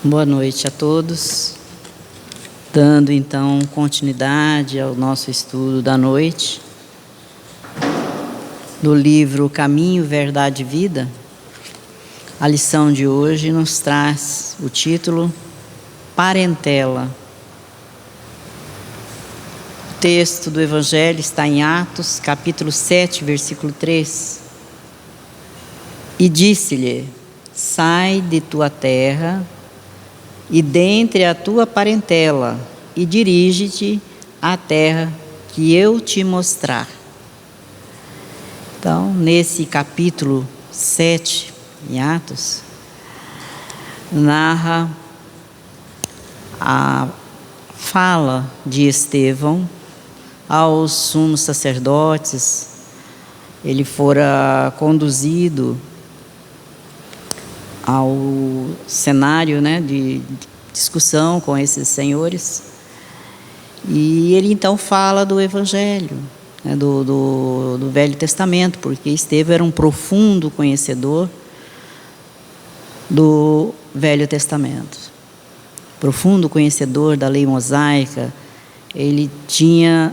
Boa noite a todos. Dando então continuidade ao nosso estudo da noite, do livro Caminho, Verdade e Vida, a lição de hoje nos traz o título Parentela. O texto do Evangelho está em Atos, capítulo 7, versículo 3. E disse-lhe: sai de tua terra e dentre a tua parentela, e dirige-te à terra que eu te mostrar. Então, nesse capítulo 7, em Atos, narra a fala de Estevão aos sumos sacerdotes. Ele fora conduzido ao cenário, de discussão com esses senhores, e ele então fala do Evangelho, do Velho Testamento, porque Estevão era um profundo conhecedor do Velho Testamento, profundo conhecedor da lei mosaica. Ele tinha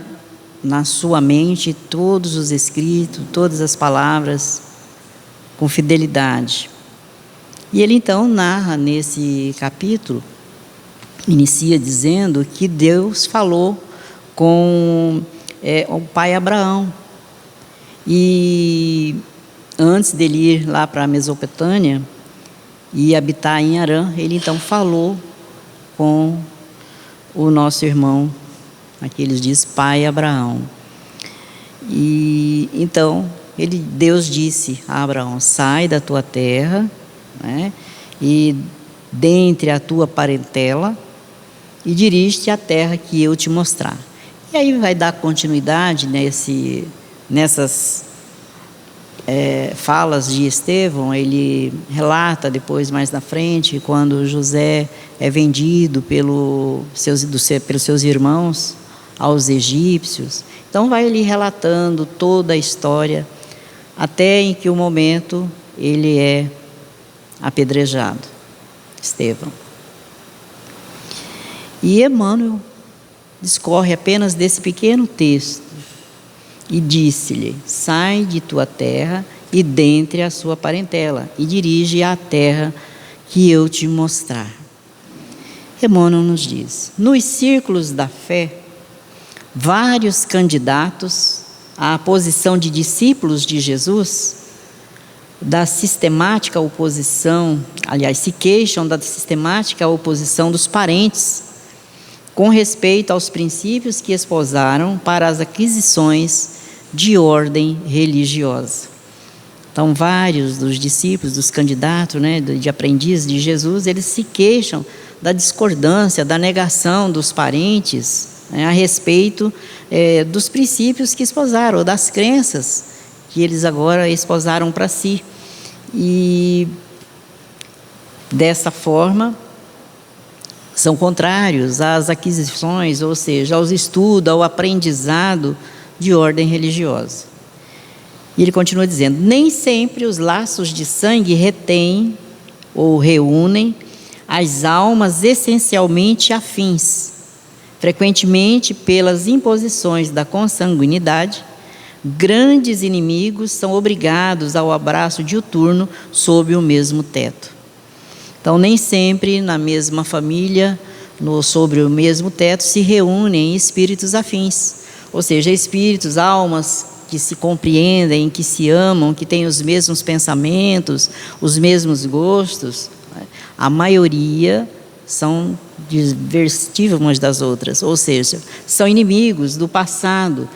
na sua mente todos os escritos, todas as palavras com fidelidade. E ele então narra nesse capítulo, inicia dizendo que Deus falou com o pai Abraão. E antes dele ir lá para a Mesopotâmia e habitar em Harã, ele então falou com o nosso irmão, aqui eles dizem pai Abraão. E então Deus disse a Abraão: sai da tua terra, e dentre a tua parentela, e dirige-te à terra que eu te mostrar. E aí vai dar continuidade nessas falas de Estevão. Ele relata depois, mais na frente, quando José é vendido pelos seus irmãos aos egípcios. Então vai ali relatando toda a história, até em que o momento ele é apedrejado, Estevão. E Emmanuel discorre apenas desse pequeno texto e disse-lhe: sai de tua terra e dentre a sua parentela, e dirige à terra que eu te mostrar. Emmanuel nos diz: nos círculos da fé, vários candidatos à posição de discípulos de Jesus, da sistemática oposição, se queixam da sistemática oposição dos parentes com respeito aos princípios que esposaram para as aquisições de ordem religiosa. Então, vários dos discípulos, dos candidatos, de aprendizes de Jesus, eles se queixam da discordância, da negação dos parentes, a respeito dos princípios que esposaram, ou das crenças que eles agora esposaram para si. E dessa forma são contrários às aquisições, ou seja, aos estudos, ao aprendizado de ordem religiosa. E ele continua dizendo: nem sempre os laços de sangue retêm ou reúnem as almas essencialmente afins. Frequentemente, pelas imposições da consanguinidade, grandes inimigos são obrigados ao abraço diuturno sob o mesmo teto. Então, nem sempre na mesma família, sobre o mesmo teto, se reúnem espíritos afins, ou seja, espíritos, almas que se compreendem, que se amam, que têm os mesmos pensamentos, os mesmos gostos. A maioria são diversas umas das outras, ou seja, são inimigos do passado,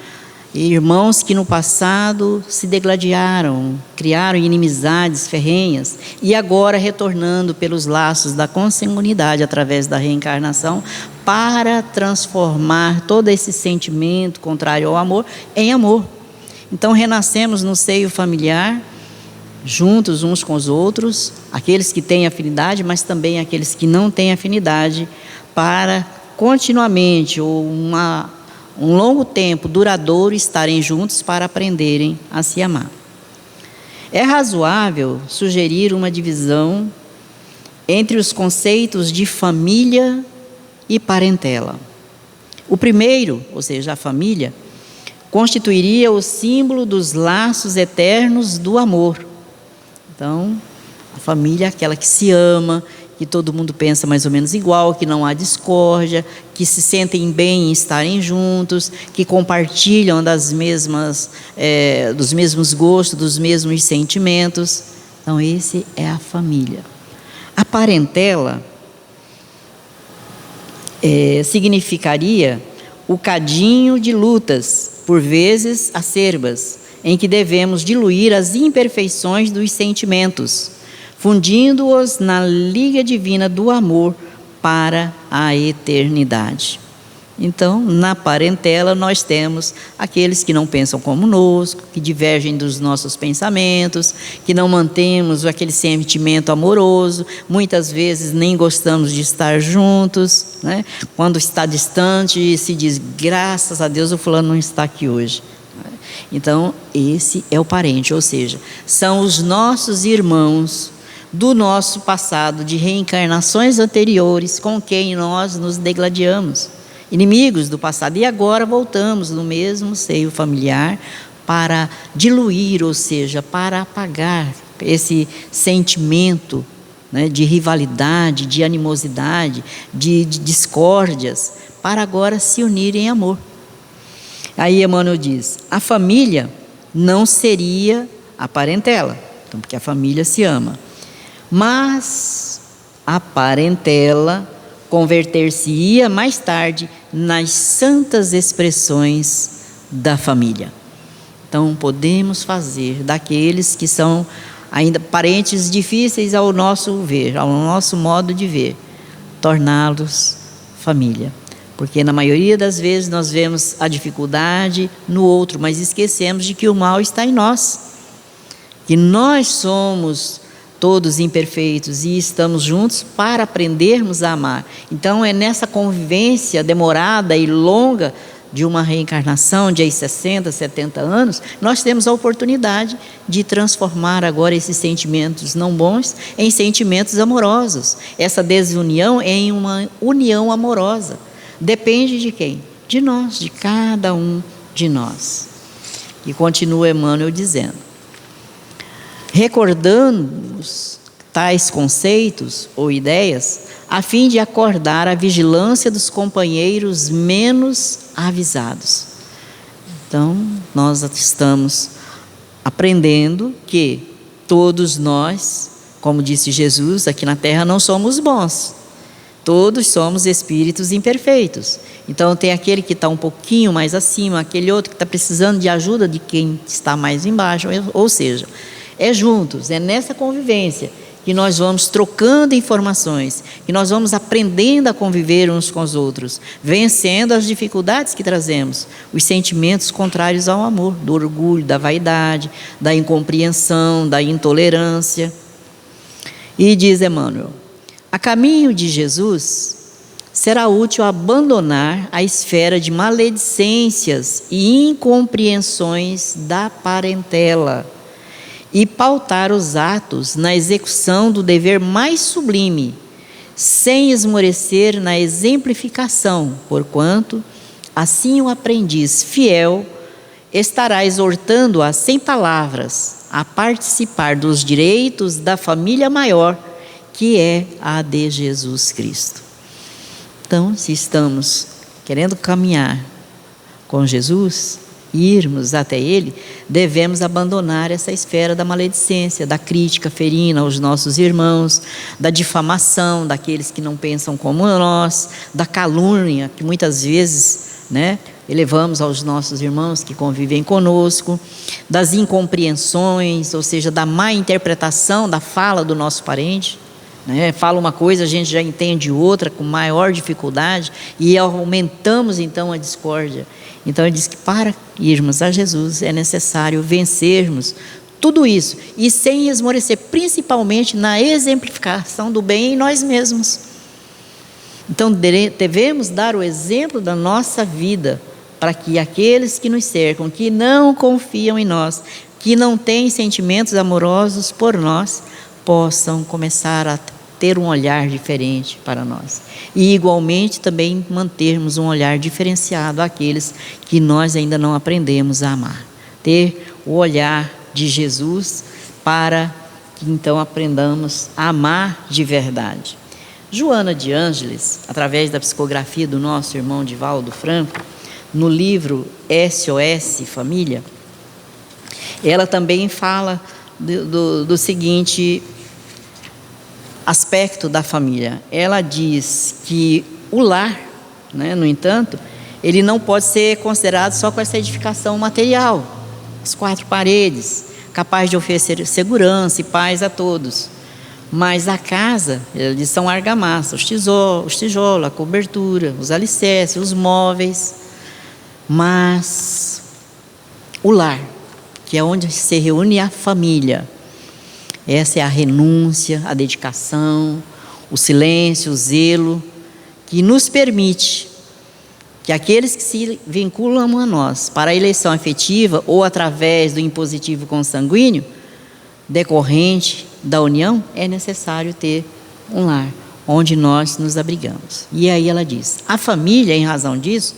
irmãos que no passado se degladiaram, criaram inimizades ferrenhas, e agora retornando pelos laços da consanguinidade através da reencarnação, para transformar todo esse sentimento contrário ao amor em amor. Então renascemos no seio familiar, juntos uns com os outros, aqueles que têm afinidade, mas também aqueles que não têm afinidade, para continuamente, um longo tempo duradouro, estarem juntos para aprenderem a se amar. É razoável sugerir uma divisão entre os conceitos de família e parentela. O primeiro, ou seja, a família, constituiria o símbolo dos laços eternos do amor. Então, a família é aquela que se ama, que todo mundo pensa mais ou menos igual, que não há discórdia, que se sentem bem em estarem juntos, que compartilham dos mesmos gostos, dos mesmos sentimentos. Então, esse é a família. A parentela significaria o cadinho de lutas, por vezes acerbas, em que devemos diluir as imperfeições dos sentimentos, fundindo-os na liga divina do amor para a eternidade. Então, na parentela nós temos aqueles que não pensam conosco, que divergem dos nossos pensamentos, que não mantemos aquele sentimento amoroso, muitas vezes nem gostamos de estar juntos, né? Quando está distante se diz, graças a Deus o fulano não está aqui hoje. Então, esse é o parente, ou seja, são os nossos irmãos do nosso passado, de reencarnações anteriores, com quem nós nos degladiamos. Inimigos do passado, e agora voltamos no mesmo seio familiar para diluir, ou seja, para apagar esse sentimento, né, de rivalidade, de animosidade, de discórdias, para agora se unir em amor. Aí Emmanuel diz, a família não seria a parentela, então, porque a família se ama, mas a parentela converter-se-ia mais tarde nas santas expressões da família. Então, podemos fazer daqueles que são ainda parentes difíceis ao nosso ver, ao nosso modo de ver, torná-los família. Porque na maioria das vezes nós vemos a dificuldade no outro, mas esquecemos de que o mal está em nós. Que nós somos todos imperfeitos e estamos juntos para aprendermos a amar. Então é nessa convivência demorada e longa de uma reencarnação de 60, 70 anos, nós temos a oportunidade de transformar agora esses sentimentos não bons em sentimentos amorosos. Essa desunião é em uma união amorosa. Depende de quem? De nós, de cada um de nós. E continua Emmanuel dizendo, recordando-nos tais conceitos ou ideias, a fim de acordar a vigilância dos companheiros menos avisados. Então, nós estamos aprendendo que todos nós, como disse Jesus, aqui na Terra não somos bons. Todos somos espíritos imperfeitos. Então, tem aquele que está um pouquinho mais acima, aquele outro que está precisando de ajuda de quem está mais embaixo, ou seja, é juntos, é nessa convivência que nós vamos trocando informações, que nós vamos aprendendo a conviver uns com os outros, vencendo as dificuldades que trazemos, os sentimentos contrários ao amor, do orgulho, da vaidade, da incompreensão, da intolerância. E diz Emmanuel, a caminho de Jesus, será útil abandonar a esfera de maledicências e incompreensões da parentela, e pautar os atos na execução do dever mais sublime, sem esmorecer na exemplificação, porquanto, assim o aprendiz fiel estará exortando-a sem palavras a participar dos direitos da família maior, que é a de Jesus Cristo. Então, se estamos querendo caminhar com Jesus, irmos até Ele, devemos abandonar essa esfera da maledicência, da crítica ferina aos nossos irmãos, da difamação daqueles que não pensam como nós, da calúnia que muitas vezes, elevamos aos nossos irmãos que convivem conosco, das incompreensões, ou seja, da má interpretação da fala do nosso parente. Fala uma coisa, a gente já entende outra com maior dificuldade e aumentamos então a discórdia. Então ele diz que para irmos a Jesus é necessário vencermos tudo isso e sem esmorecer, principalmente na exemplificação do bem em nós mesmos. Então devemos dar o exemplo da nossa vida para que aqueles que nos cercam, que não confiam em nós, que não têm sentimentos amorosos por nós, possam começar a ter um olhar diferente para nós. E, igualmente, também mantermos um olhar diferenciado àqueles que nós ainda não aprendemos a amar. Ter o olhar de Jesus para que, então, aprendamos a amar de verdade. Joana de Ângeles, através da psicografia do nosso irmão Divaldo Franco, no livro SOS Família, ela também fala do seguinte aspecto da família. Ela diz que o lar, né, no entanto, ele não pode ser considerado só com essa edificação material, as 4 paredes, capaz de oferecer segurança e paz a todos. Mas a casa, eles são argamassa, os tijolos, a cobertura, os alicerces, os móveis. Mas o lar, que é onde se reúne a família, essa é a renúncia, a dedicação, o silêncio, o zelo, que nos permite que aqueles que se vinculam a nós para a eleição afetiva ou através do impositivo consanguíneo, decorrente da união, é necessário ter um lar onde nós nos abrigamos. E aí ela diz: a família, em razão disso,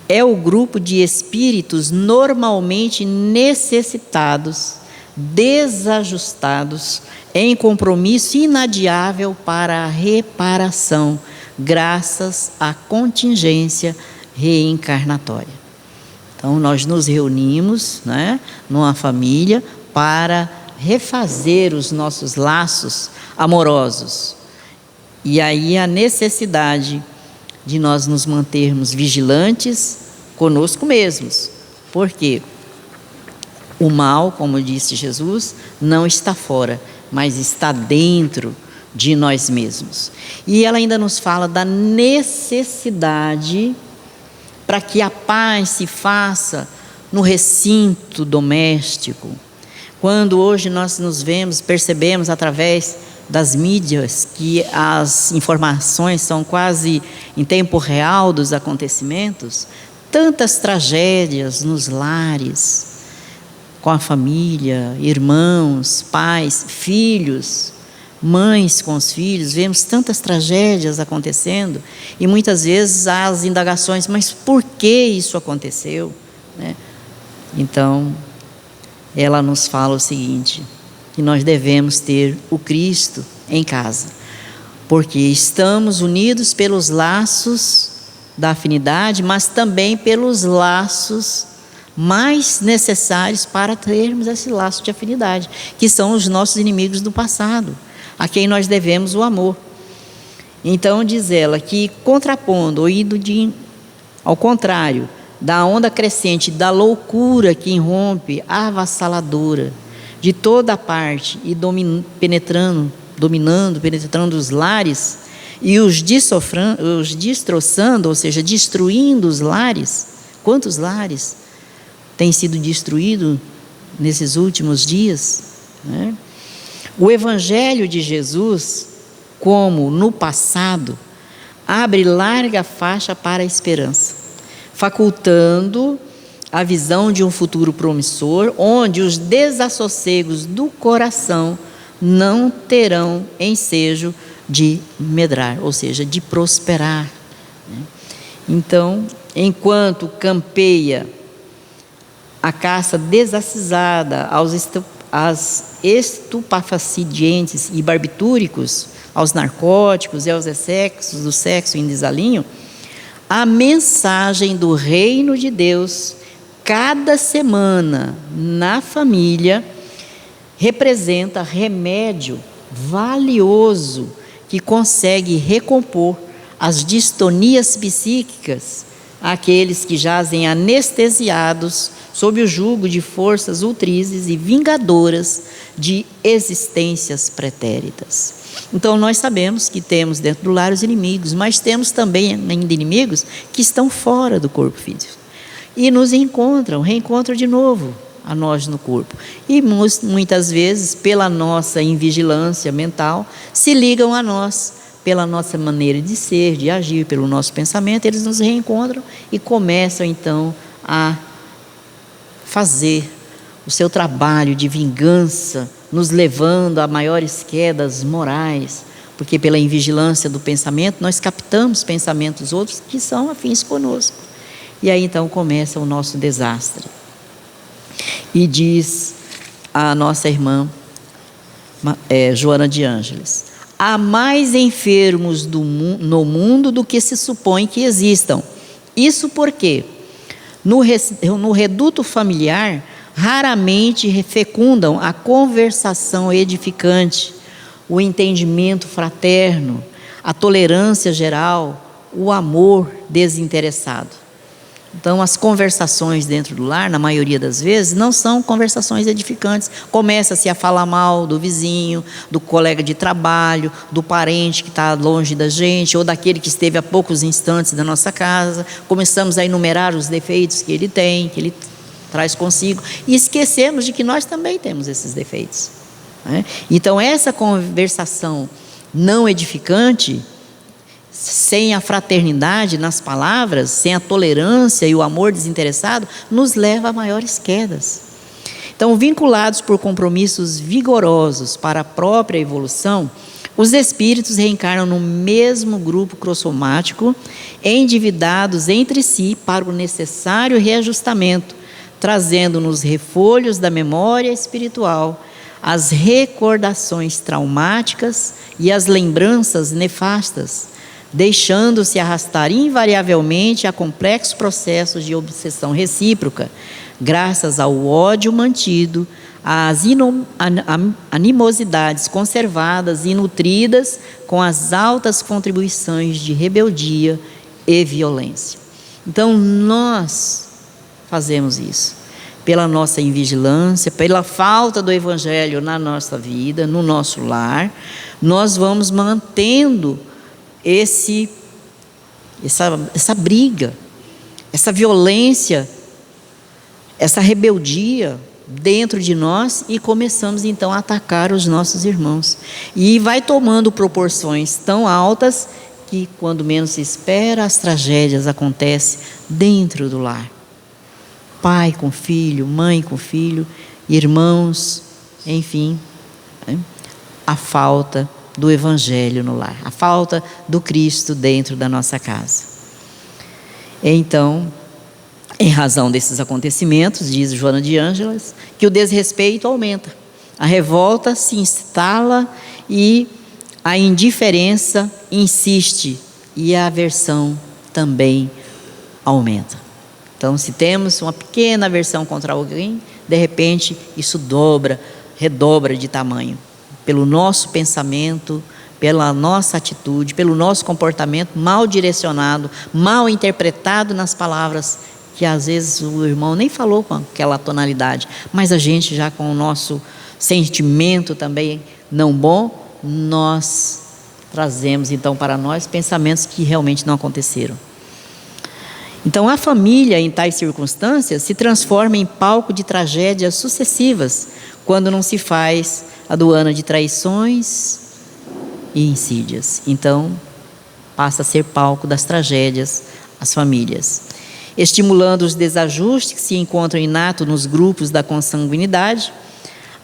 é o grupo de espíritos normalmente necessitados, desajustados, em compromisso inadiável para a reparação, graças à contingência reencarnatória. Então, nós nos reunimos, né, numa família para refazer os nossos laços amorosos. E aí a necessidade de nós nos mantermos vigilantes conosco mesmos. Por quê? O mal, como disse Jesus, não está fora, mas está dentro de nós mesmos. E ela ainda nos fala da necessidade para que a paz se faça no recinto doméstico. Quando hoje nós nos vemos, percebemos através das mídias que as informações são quase em tempo real dos acontecimentos, tantas tragédias nos lares, com a família, irmãos, pais, filhos, mães com os filhos, vemos tantas tragédias acontecendo e muitas vezes há as indagações, mas por que isso aconteceu, né? Então, ela nos fala o seguinte, que nós devemos ter o Cristo em casa, porque estamos unidos pelos laços da afinidade, mas também pelos laços mais necessários para termos esse laço de afinidade, que são os nossos inimigos do passado, a quem nós devemos o amor. Então, diz ela que, contrapondo, ou indo ao contrário, da onda crescente, da loucura que irrompe, avassaladora, de toda parte, e penetrando os lares, e os destroçando, ou seja, destruindo os lares. Quantos lares têm sido destruídos nesses últimos dias, né? O Evangelho de Jesus, como no passado, abre larga faixa para a esperança, facultando a visão de um futuro promissor, onde os desassossegos do coração não terão ensejo de medrar, ou seja, de prosperar, né? Então, enquanto campeia a caça desacisada aos estupefacientes e barbitúricos, aos narcóticos e aos excessos do sexo em desalinho, a mensagem do reino de Deus, cada semana na família, representa remédio valioso que consegue recompor as distonias psíquicas àqueles que jazem anestesiados sob o jugo de forças ultrizes e vingadoras de existências pretéritas. Então, nós sabemos que temos dentro do lar os inimigos, mas temos também ainda inimigos que estão fora do corpo físico e nos reencontram de novo a nós no corpo. E muitas vezes, pela nossa invigilância mental, se ligam a nós, pela nossa maneira de ser, de agir, pelo nosso pensamento, eles nos reencontram e começam então a fazer o seu trabalho de vingança nos levando a maiores quedas morais, porque pela invigilância do pensamento nós captamos pensamentos outros que são afins conosco. E aí então começa o nosso desastre. E diz a nossa irmã Joana de Ângeles: há mais enfermos no mundo do que se supõe que existam. Isso porque no reduto familiar raramente fecundam a conversação edificante, o entendimento fraterno, a tolerância geral, o amor desinteressado. Então, as conversações dentro do lar, na maioria das vezes, não são conversações edificantes. Começa-se a falar mal do vizinho, do colega de trabalho, do parente que está longe da gente, ou daquele que esteve há poucos instantes da nossa casa. Começamos a enumerar os defeitos que ele tem, que ele traz consigo, e esquecemos de que nós também temos esses defeitos, né? Então, essa conversação não edificante, sem a fraternidade nas palavras, sem a tolerância e o amor desinteressado, nos leva a maiores quedas. Então, vinculados por compromissos vigorosos para a própria evolução, os espíritos reencarnam no mesmo grupo crossomático, endividados entre si para o necessário reajustamento, trazendo nos refolhos da memória espiritual as recordações traumáticas e as lembranças nefastas, deixando-se arrastar invariavelmente a complexos processos de obsessão recíproca, graças ao ódio mantido, às animosidades conservadas e nutridas com as altas contribuições de rebeldia e violência. Então, nós fazemos isso pela nossa invigilância, pela falta do Evangelho na nossa vida, no nosso lar. Nós vamos mantendo essa briga, essa violência, essa rebeldia dentro de nós, e começamos então a atacar os nossos irmãos. E vai tomando proporções tão altas que, quando menos se espera, as tragédias acontecem dentro do lar. Pai com filho, mãe com filho, irmãos, enfim, né? A falta do Evangelho no lar, a falta do Cristo dentro da nossa casa. Então, em razão desses acontecimentos, diz Joana de Ângeles, que o desrespeito aumenta, a revolta se instala e a indiferença insiste, e a aversão também aumenta. Então, se temos uma pequena aversão contra alguém, de repente isso redobra de tamanho, pelo nosso pensamento, pela nossa atitude, pelo nosso comportamento mal direcionado, mal interpretado nas palavras, que às vezes o irmão nem falou com aquela tonalidade, mas a gente já com o nosso sentimento também não bom, nós trazemos então para nós pensamentos que realmente não aconteceram. Então, a família em tais circunstâncias se transforma em palco de tragédias sucessivas, quando não se faz aduana de traições e insídias. Então, passa a ser palco das tragédias as famílias, estimulando os desajustes que se encontram inatos nos grupos da consanguinidade.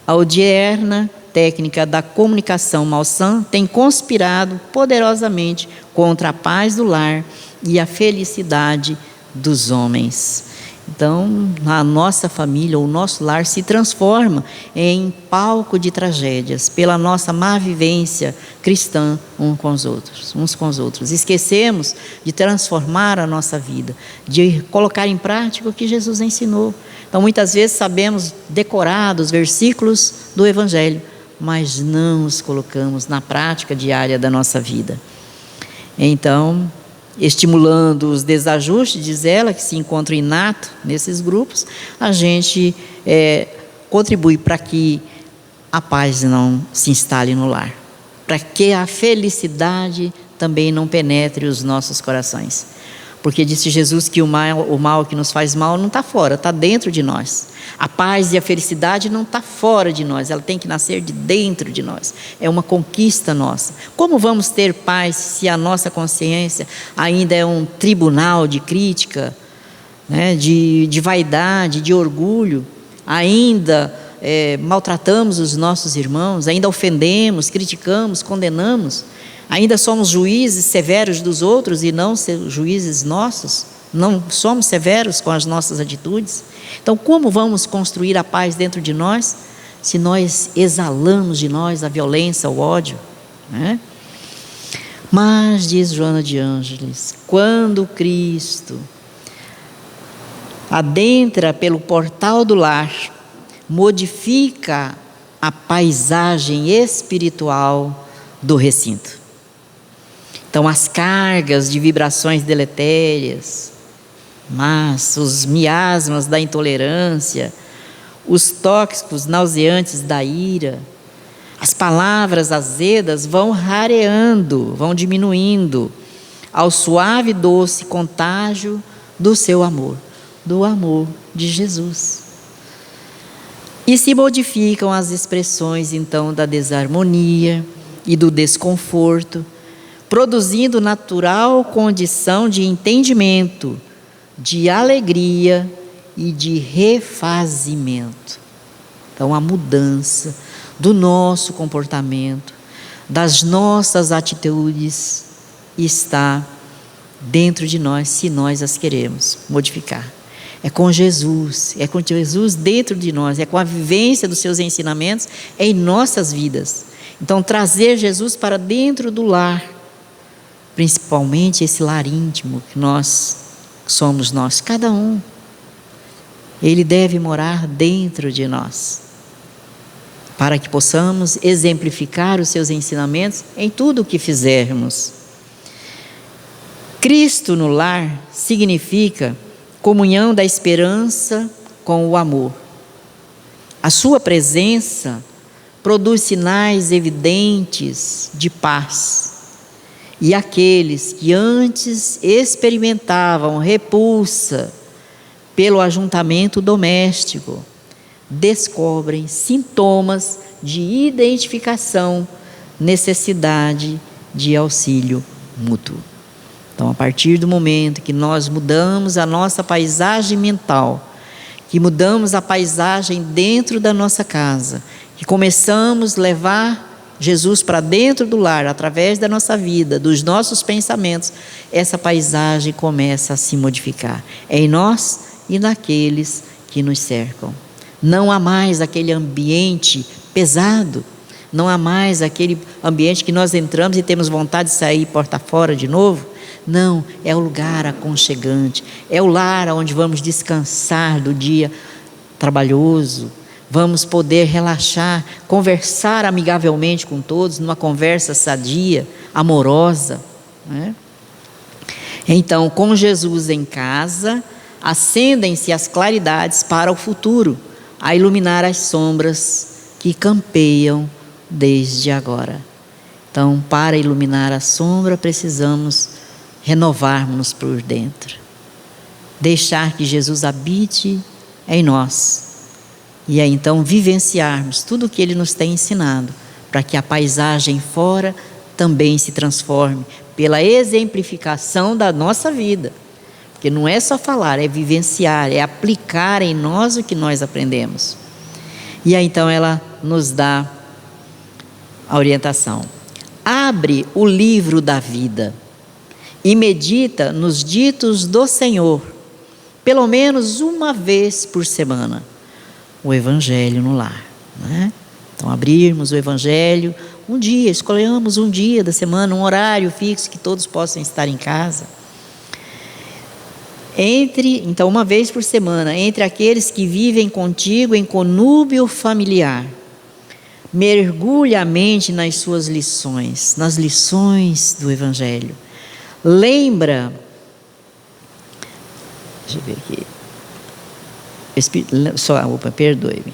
A odierna técnica da comunicação malsã tem conspirado poderosamente contra a paz do lar e a felicidade dos homens. Então, a nossa família, o nosso lar se transforma em palco de tragédias pela nossa má vivência cristã uns com os outros. Esquecemos de transformar a nossa vida, de colocar em prática o que Jesus ensinou. Então, muitas vezes sabemos decorar os versículos do Evangelho, mas não os colocamos na prática diária da nossa vida. Então, estimulando os desajustes, diz ela, que se encontram inato nesses grupos, a gente contribui para que a paz não se instale no lar, para que a felicidade também não penetre os nossos corações. Porque disse Jesus que o mal que nos faz mal não está fora, está dentro de nós. A paz e a felicidade não está fora de nós, ela tem que nascer de dentro de nós. É uma conquista nossa. Como vamos ter paz se a nossa consciência ainda é um tribunal de crítica, né, de vaidade, de orgulho? Ainda maltratamos os nossos irmãos, ainda ofendemos, criticamos, condenamos, ainda somos juízes severos dos outros e não juízes nossos, não somos severos com as nossas atitudes. Então, como vamos construir a paz dentro de nós se nós exalamos de nós a violência, o ódio, né? Mas, diz Joana de Ângeles, quando Cristo adentra pelo portal do lar, modifica a paisagem espiritual do recinto. Então, as cargas de vibrações deletérias, mas os miasmas da intolerância, os tóxicos nauseantes da ira, as palavras azedas vão rareando, vão diminuindo ao suave e doce contágio do seu amor, do amor de Jesus. E se modificam as expressões então da desarmonia e do desconforto, produzindo natural condição de entendimento, de alegria e de refazimento. Então, a mudança do nosso comportamento, das nossas atitudes, está dentro de nós, se nós as queremos modificar. É com Jesus dentro de nós, é com a vivência dos seus ensinamentos em nossas vidas. Então, trazer Jesus para dentro do lar, principalmente esse lar íntimo que somos nós, cada um. Ele deve morar dentro de nós, para que possamos exemplificar os seus ensinamentos em tudo o que fizermos. Cristo no lar significa comunhão da esperança com o amor. A sua presença produz sinais evidentes de paz. E aqueles que antes experimentavam repulsa pelo ajuntamento doméstico, descobrem sintomas de identificação, necessidade de auxílio mútuo. Então, a partir do momento que nós mudamos a nossa paisagem mental, que mudamos a paisagem dentro da nossa casa, que começamos a levar Jesus para dentro do lar, através da nossa vida, dos nossos pensamentos, essa paisagem começa a se modificar em nós e naqueles que nos cercam. Não há mais aquele ambiente pesado, não há mais aquele ambiente que nós entramos e temos vontade de sair porta fora de novo. Não, é o lugar aconchegante, é o lar onde vamos descansar do dia trabalhoso, vamos poder relaxar, conversar amigavelmente com todos, numa conversa sadia, amorosa, né? Então, com Jesus em casa, acendem-se as claridades para o futuro, a iluminar as sombras que campeiam desde agora. Então, para iluminar a sombra, precisamos renovarmos-nos por dentro, deixar que Jesus habite em nós, e aí então vivenciarmos tudo o que Ele nos tem ensinado, para que a paisagem fora também se transforme pela exemplificação da nossa vida, porque não é só falar, é vivenciar, é aplicar em nós o que nós aprendemos. E aí então ela nos dá a orientação: abre o livro da vida e medita nos ditos do Senhor, pelo menos uma vez por semana, o Evangelho no lar, né? Então, abrirmos o Evangelho um dia, escolhemos um dia da semana, um horário fixo que todos possam estar em casa. Então, uma vez por semana, entre aqueles que vivem contigo em conúbio familiar, mergulhe a mente nas suas lições, nas lições do Evangelho. Lembra, deixa eu ver aqui, perdoe-me,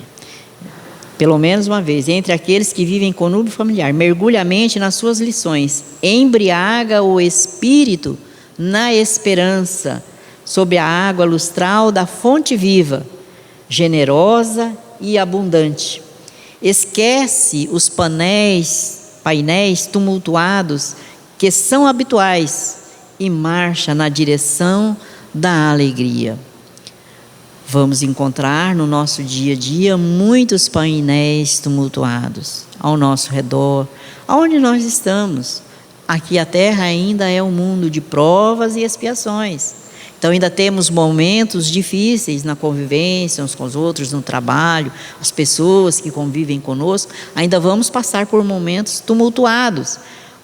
pelo menos uma vez, entre aqueles que vivem em conúbio familiar, mergulhe a mente nas suas lições, embriaga o espírito na esperança, sob a água lustral da fonte viva, generosa e abundante. Esquece os painéis tumultuados que são habituais e marcha na direção da alegria. Vamos encontrar no nosso dia a dia muitos painéis tumultuados ao nosso redor, aonde nós estamos. Aqui a Terra ainda é um mundo de provas e expiações. Então ainda temos momentos difíceis na convivência uns com os outros, no trabalho, as pessoas que convivem conosco, ainda vamos passar por momentos tumultuados,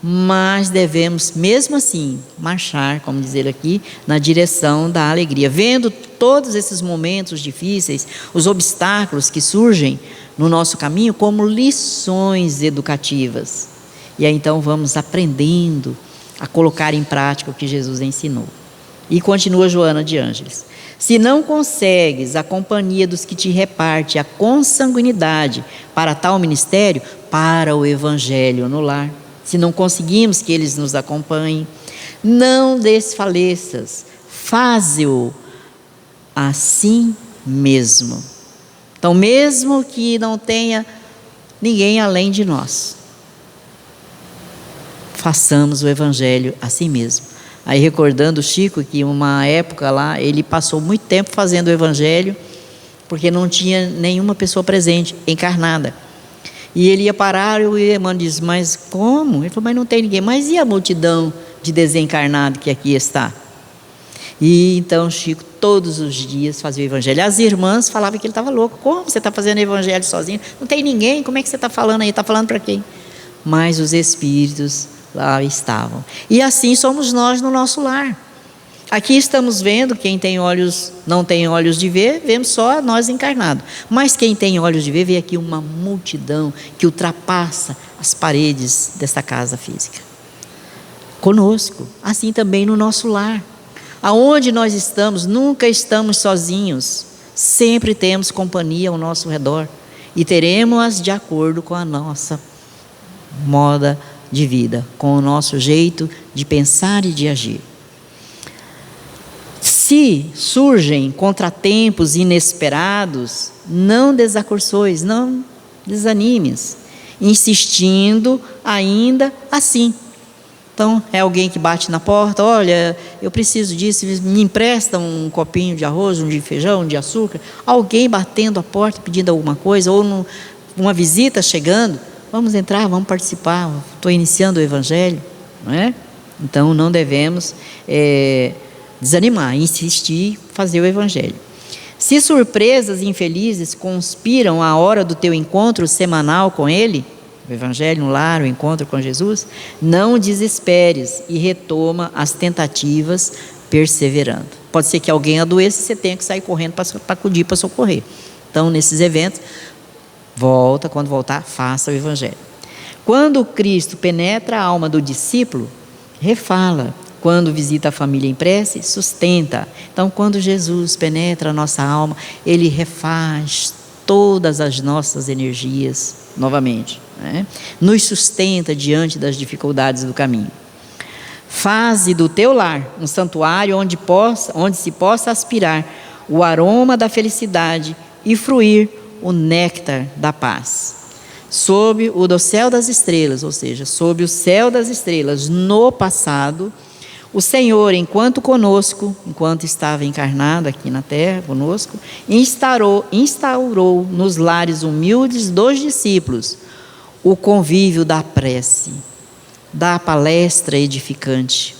mas devemos mesmo assim marchar, como dizer aqui, na direção da alegria, vendo todos esses momentos difíceis, os obstáculos que surgem no nosso caminho como lições educativas. E aí então vamos aprendendo a colocar em prática o que Jesus ensinou. E continua Joana de Ângeles: se não consegues a companhia dos que te reparte a consanguinidade para tal ministério, para o Evangelho no lar. Se não conseguimos que eles nos acompanhem, não desfaleças, faze-o assim mesmo. Então, mesmo que não tenha ninguém além de nós, façamos o Evangelho assim mesmo. Aí recordando o Chico, que uma época lá, ele passou muito tempo fazendo o Evangelho, porque não tinha nenhuma pessoa presente, encarnada. E ele ia parar e o irmão disse: mas como? Ele falou: mas não tem ninguém. Mas e a multidão de desencarnados que aqui está? E então Chico todos os dias fazia o Evangelho. As irmãs falavam que ele estava louco. Como você está fazendo o Evangelho sozinho? Não tem ninguém, como é que você está falando aí? Está falando para quem? Mas os espíritos lá estavam. E assim somos nós no nosso lar. Aqui estamos vendo, quem tem olhos, não tem olhos de ver, vemos só nós encarnados. Mas quem tem olhos de ver, vê aqui uma multidão que ultrapassa as paredes desta casa física. Conosco, assim também no nosso lar. Aonde nós estamos, nunca estamos sozinhos. Sempre temos companhia ao nosso redor. E teremos-as de acordo com a nossa moda de vida, com o nosso jeito de pensar e de agir. Se surgem contratempos inesperados, não desacorçoes, não desanimes, insistindo ainda assim. Então, é alguém que bate na porta: olha, eu preciso disso, me empresta um copinho de arroz, um de feijão, um de açúcar. Alguém batendo a porta pedindo alguma coisa, ou uma visita chegando. Vamos entrar, vamos participar, estou iniciando o Evangelho, não é? Então não devemos desanimar, insistir, fazer o Evangelho. Se surpresas infelizes conspiram à hora do teu encontro semanal com Ele, o Evangelho no lar, o encontro com Jesus, não desesperes e retoma as tentativas perseverando. Pode ser que alguém adoeça e você tenha que sair correndo para acudir, para socorrer. Então, nesses eventos, volta, quando voltar, faça o Evangelho. Quando Cristo penetra a alma do discípulo, refala. Quando visita a família em prece, sustenta. Então, quando Jesus penetra a nossa alma, Ele refaz todas as nossas energias novamente, né? Nos sustenta diante das dificuldades do caminho. Faze do teu lar um santuário onde se possa aspirar o aroma da felicidade e fruir o néctar da paz. Sob o dossel das estrelas, ou seja, sob o céu das estrelas, no passado, o Senhor, enquanto estava encarnado aqui na terra conosco, instaurou nos lares humildes dos discípulos o convívio da prece, da palestra edificante,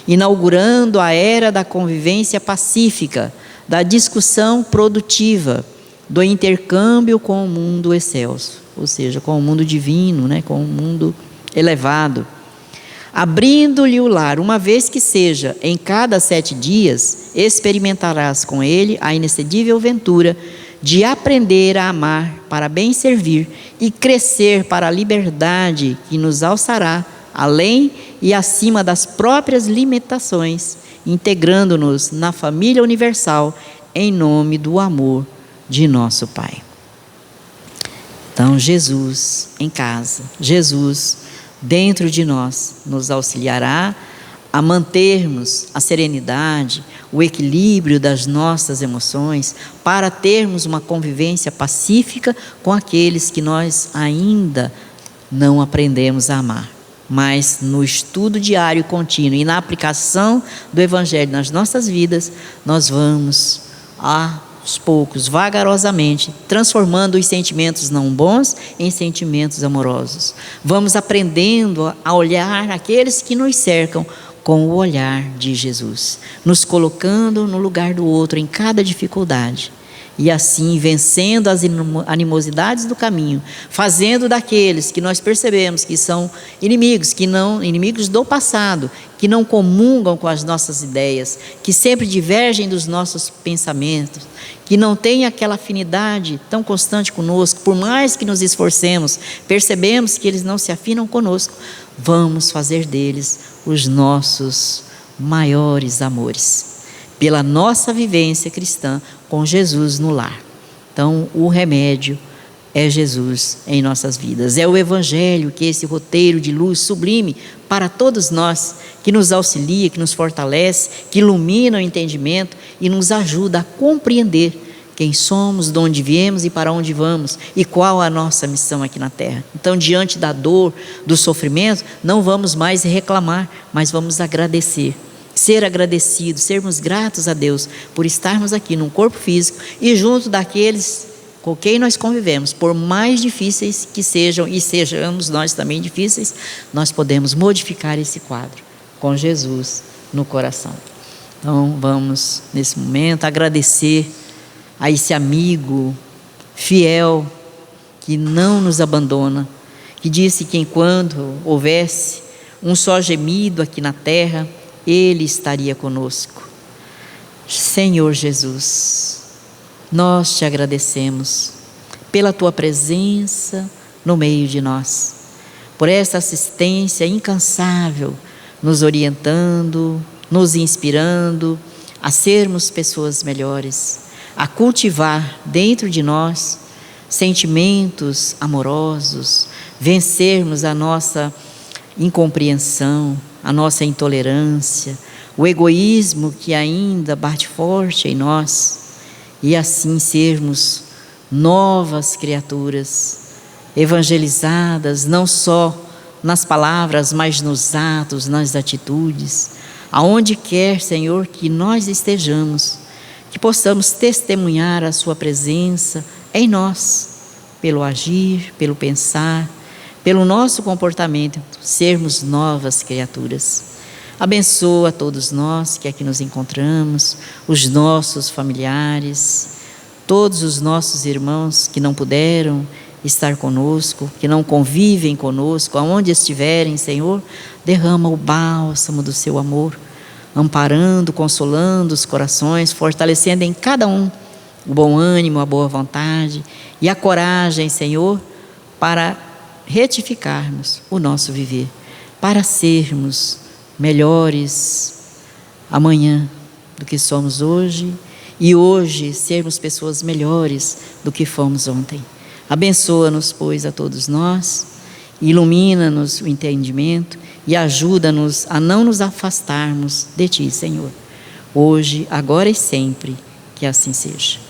inaugurando a era da convivência pacífica, da discussão produtiva, do intercâmbio com o mundo excelso, ou seja, com o mundo divino, né, com o mundo elevado. Abrindo-lhe o lar, uma vez que seja em cada 7 dias, experimentarás com ele a inexcedível ventura de aprender a amar para bem servir e crescer para a liberdade que nos alçará além e acima das próprias limitações, integrando-nos na família universal em nome do amor de nosso Pai. Então, Jesus em casa, Jesus dentro de nós, nos auxiliará a mantermos a serenidade, o equilíbrio das nossas emoções, para termos uma convivência pacífica com aqueles que nós ainda não aprendemos a amar. Mas no estudo diário e contínuo e na aplicação do Evangelho nas nossas vidas, nós vamos aos poucos, vagarosamente, transformando os sentimentos não bons em sentimentos amorosos. Vamos aprendendo a olhar aqueles que nos cercam com o olhar de Jesus, nos colocando no lugar do outro em cada dificuldade. E assim, vencendo as animosidades do caminho, fazendo daqueles que nós percebemos que são inimigos, inimigos do passado, que não comungam com as nossas ideias, que sempre divergem dos nossos pensamentos, que não têm aquela afinidade tão constante conosco, por mais que nos esforcemos, percebemos que eles não se afinam conosco, vamos fazer deles os nossos maiores amores, pela nossa vivência cristã com Jesus no lar. Então, o remédio é Jesus em nossas vidas. É o Evangelho, que é esse roteiro de luz sublime para todos nós, que nos auxilia, que nos fortalece, que ilumina o entendimento e nos ajuda a compreender quem somos, de onde viemos e para onde vamos, e qual a nossa missão aqui na Terra. Então, diante da dor, do sofrimento, não vamos mais reclamar, mas vamos agradecer. Ser agradecidos, sermos gratos a Deus por estarmos aqui num corpo físico e junto daqueles com quem nós convivemos, por mais difíceis que sejam, e sejamos nós também difíceis, nós podemos modificar esse quadro com Jesus no coração. Então vamos nesse momento agradecer a esse amigo fiel que não nos abandona, que disse que enquanto houvesse um só gemido aqui na terra, Ele estaria conosco. Senhor Jesus, nós te agradecemos pela tua presença no meio de nós, por essa assistência incansável, nos orientando, nos inspirando a sermos pessoas melhores, a cultivar dentro de nós sentimentos amorosos, vencermos a nossa incompreensão, a nossa intolerância, o egoísmo que ainda bate forte em nós, e assim sermos novas criaturas, evangelizadas não só nas palavras, mas nos atos, nas atitudes, aonde quer, Senhor, que nós estejamos, que possamos testemunhar a sua presença em nós, pelo agir, pelo pensar, pelo nosso comportamento, sermos novas criaturas. Abençoa todos nós que aqui nos encontramos, os nossos familiares, todos os nossos irmãos que não puderam estar conosco, que não convivem conosco, aonde estiverem, Senhor, derrama o bálsamo do seu amor, amparando, consolando os corações, fortalecendo em cada um o bom ânimo, a boa vontade e a coragem, Senhor, para retificarmos o nosso viver, para sermos melhores amanhã do que somos hoje, e hoje sermos pessoas melhores do que fomos ontem. Abençoa-nos, pois, a todos nós, ilumina-nos o entendimento e ajuda-nos a não nos afastarmos de Ti, Senhor, hoje, agora e sempre, que assim seja.